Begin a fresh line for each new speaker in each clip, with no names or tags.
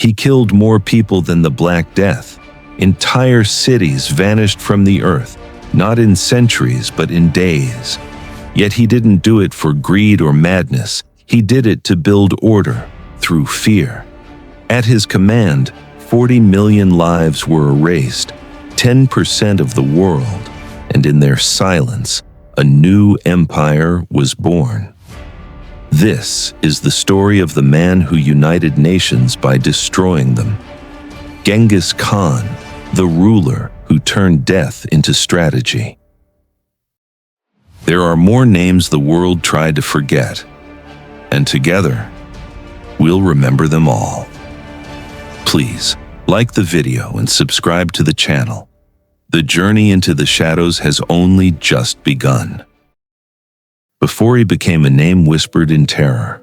He killed more people than the Black Death. Entire cities vanished from the earth, not in centuries but in days. Yet he didn't do it for greed or madness. He did it to build order through fear. At his command, 40 million lives were erased, 10% of the world, and in their silence, a new empire was born. This is the story of the man who united nations by destroying them. Genghis Khan, the ruler who turned death into strategy. There are more names the world tried to forget, and together, we'll remember them all. Please, like the video and subscribe to the channel. The journey into the shadows has only just begun. Before he became a name whispered in terror,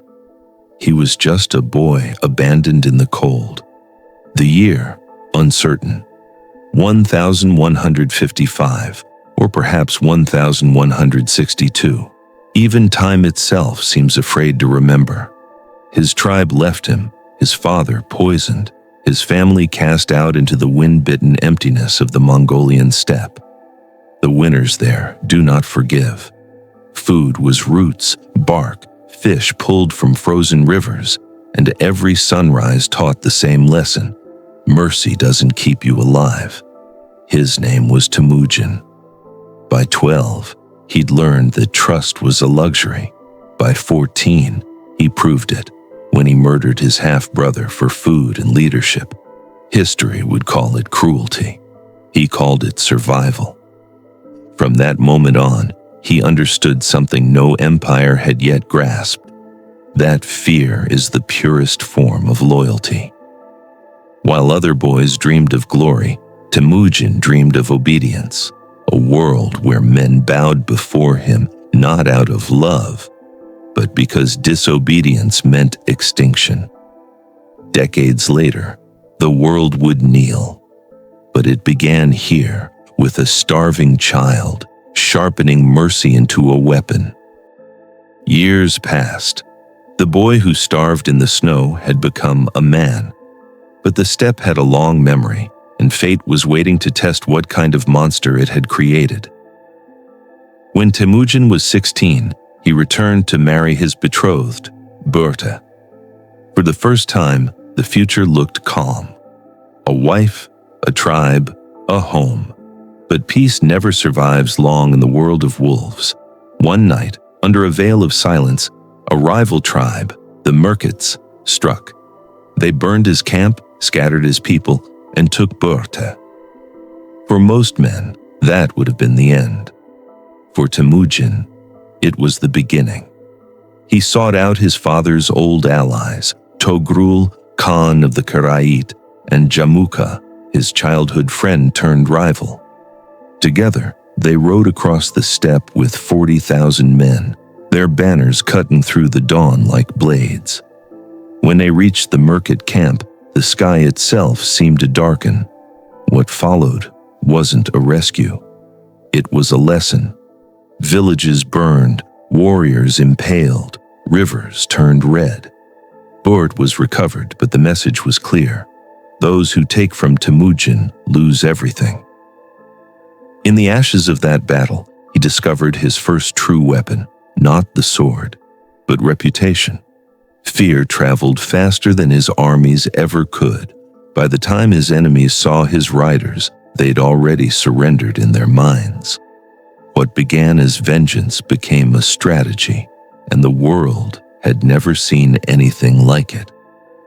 he was just a boy abandoned in the cold. The year, uncertain. 1155, or perhaps 1162. Even time itself seems afraid to remember. His tribe left him, his father poisoned, his family cast out into the wind-bitten emptiness of the Mongolian steppe. The winters there do not forgive. Food was roots, bark, fish pulled from frozen rivers, and every sunrise taught the same lesson. Mercy doesn't keep you alive. His name was Temujin. By 12, he'd learned that trust was a luxury. By 14, he proved it when he murdered his half-brother for food and leadership. History would call it cruelty. He called it survival. From that moment on, he understood something no empire had yet grasped. That fear is the purest form of loyalty. While other boys dreamed of glory, Temujin dreamed of obedience, a world where men bowed before him not out of love, but because disobedience meant extinction. Decades later, the world would kneel, but it began here with a starving child, sharpening mercy into a weapon. Years passed. The boy who starved in the snow had become a man, but the steppe had a long memory, and fate was waiting to test what kind of monster it had created. When Temujin was 16, he returned to marry his betrothed, Berta. For the first time, the future looked calm. A wife, a tribe, a home. But peace never survives long in the world of wolves. One night, under a veil of silence, a rival tribe, the Merkits, struck. They burned his camp, scattered his people, and took Berta. For most men, that would have been the end. For Temujin, it was the beginning. He sought out his father's old allies, Togrul, Khan of the Karait, and Jamuka, his childhood friend turned rival. Together, they rode across the steppe with 40,000 men, their banners cutting through the dawn like blades. When they reached the Merkit camp, the sky itself seemed to darken. What followed wasn't a rescue. It was a lesson. Villages burned, warriors impaled, rivers turned red. Bort was recovered, but the message was clear. Those who take from Temujin lose everything. In the ashes of that battle, he discovered his first true weapon, not the sword, but reputation. Fear traveled faster than his armies ever could. By the time his enemies saw his riders, they'd already surrendered in their minds. What began as vengeance became a strategy, and the world had never seen anything like it.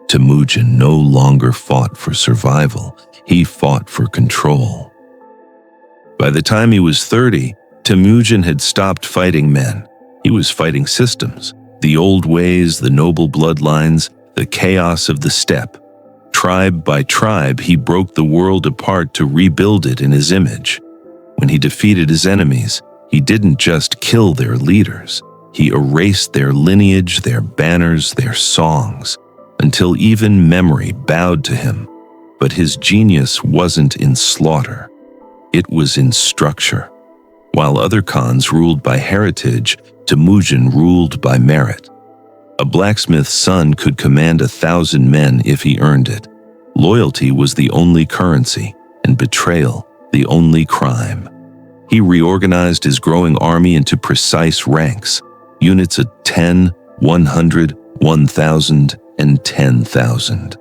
Temujin no longer fought for survival, he fought for control. By the time he was 30, Temujin had stopped fighting men. He was fighting systems, the old ways, the noble bloodlines, the chaos of the steppe. Tribe by tribe, he broke the world apart to rebuild it in his image. When he defeated his enemies, he didn't just kill their leaders. He erased their lineage, their banners, their songs, until even memory bowed to him. But his genius wasn't in slaughter. It was in structure. While other Khans ruled by heritage, Temujin ruled by merit. A blacksmith's son could command 1,000 men if he earned it. Loyalty was the only currency, and betrayal the only crime. He reorganized his growing army into precise ranks, units of 10, 100, 1,000, and 10,000.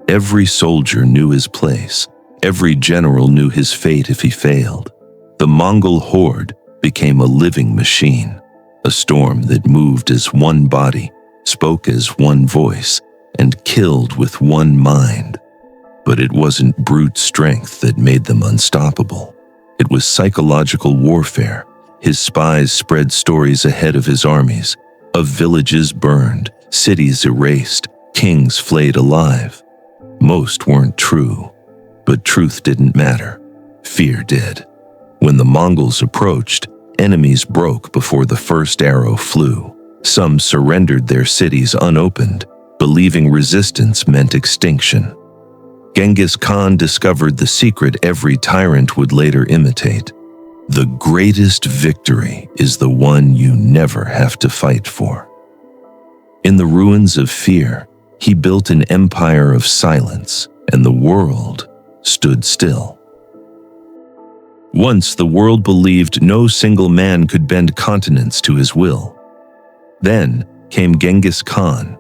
Every soldier knew his place. Every general knew his fate if he failed. The Mongol horde became a living machine, a storm that moved as one body, spoke as one voice, and killed with one mind. But it wasn't brute strength that made them unstoppable. It was psychological warfare. His spies spread stories ahead of his armies, of villages burned, cities erased, kings flayed alive. Most weren't true, but truth didn't matter. Fear did. When the Mongols approached, enemies broke before the first arrow flew. Some surrendered their cities unopened, believing resistance meant extinction. Genghis Khan discovered the secret every tyrant would later imitate. The greatest victory is the one you never have to fight for. In the ruins of fear, he built an empire of silence, and the world stood still. Once the world believed no single man could bend continents to his will. Then came Genghis Khan.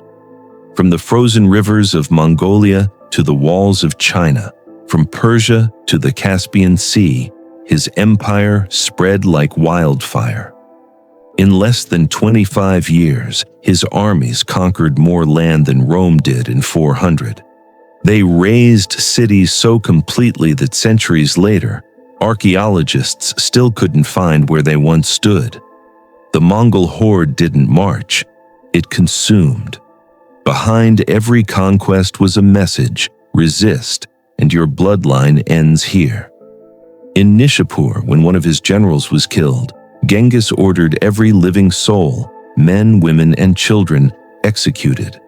From the frozen rivers of Mongolia to the walls of China, from Persia to the Caspian Sea, his empire spread like wildfire. In less than 25 years, his armies conquered more land than Rome did in 400. They razed cities so completely that centuries later, archaeologists still couldn't find where they once stood. The Mongol horde didn't march, it consumed. Behind every conquest was a message: resist, and your bloodline ends here. In Nishapur, when one of his generals was killed, Genghis ordered every living soul, men, women, and children, executed.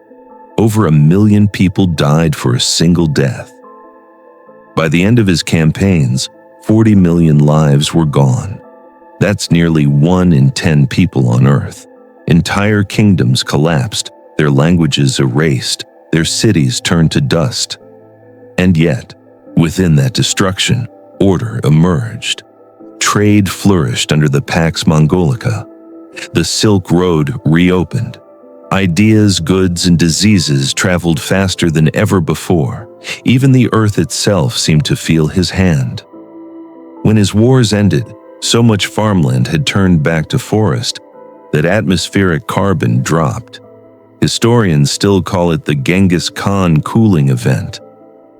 Over 1 million people died for a single death. By the end of his campaigns, 40 million lives were gone. That's nearly 1 in 10 people on Earth. Entire kingdoms collapsed, their languages erased, their cities turned to dust. And yet, within that destruction, order emerged. Trade flourished under the Pax Mongolica. The Silk Road reopened. Ideas, goods, and diseases traveled faster than ever before. Even the earth itself seemed to feel his hand. When his wars ended, so much farmland had turned back to forest that atmospheric carbon dropped. Historians still call it the Genghis Khan cooling event.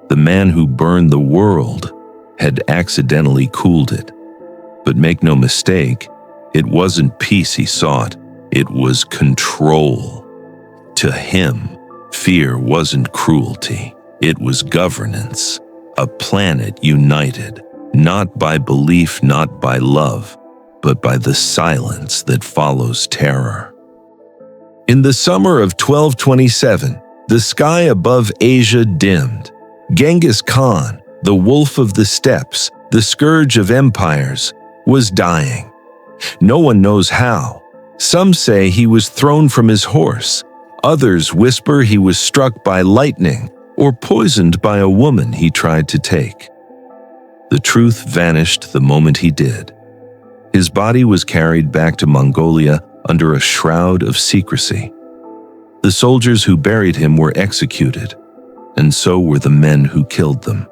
The man who burned the world had accidentally cooled it. But make no mistake, it wasn't peace he sought, it was control. To him, fear wasn't cruelty, it was governance. A planet united, not by belief, not by love, but by the silence that follows terror. In the summer of 1227, the sky above Asia dimmed. Genghis Khan, the wolf of the steppes, the scourge of empires, was dying. No one knows how. Some say he was thrown from his horse. Others whisper he was struck by lightning or poisoned by a woman he tried to take. The truth vanished the moment he did. His body was carried back to Mongolia under a shroud of secrecy. The soldiers who buried him were executed, and so were the men who killed them.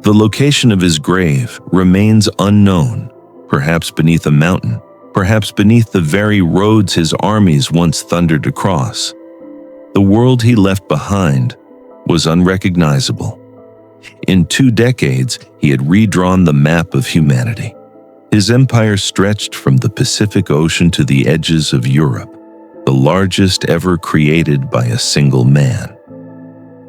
The location of his grave remains unknown, perhaps beneath a mountain, perhaps beneath the very roads his armies once thundered across. The world he left behind was unrecognizable. In 2 decades, he had redrawn the map of humanity. His empire stretched from the Pacific Ocean to the edges of Europe, the largest ever created by a single man.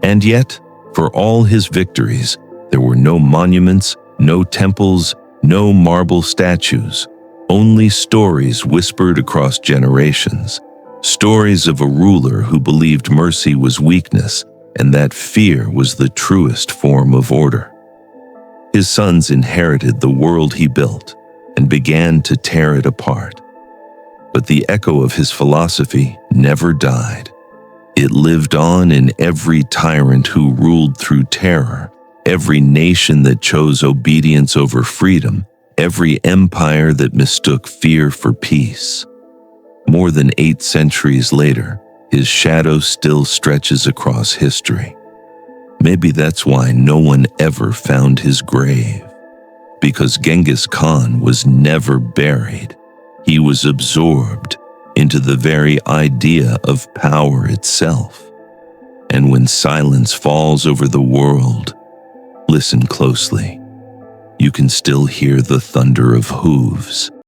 And yet, for all his victories, there were no monuments, no temples, no marble statues, only stories whispered across generations, stories of a ruler who believed mercy was weakness and that fear was the truest form of order. His sons inherited the world he built and began to tear it apart. But the echo of his philosophy never died. It lived on in every tyrant who ruled through terror, every nation that chose obedience over freedom, every empire that mistook fear for peace. More than 8 centuries later, his shadow still stretches across history. Maybe that's why no one ever found his grave. Because Genghis Khan was never buried. He was absorbed into the very idea of power itself. And when silence falls over the world, listen closely. You can still hear the thunder of hooves,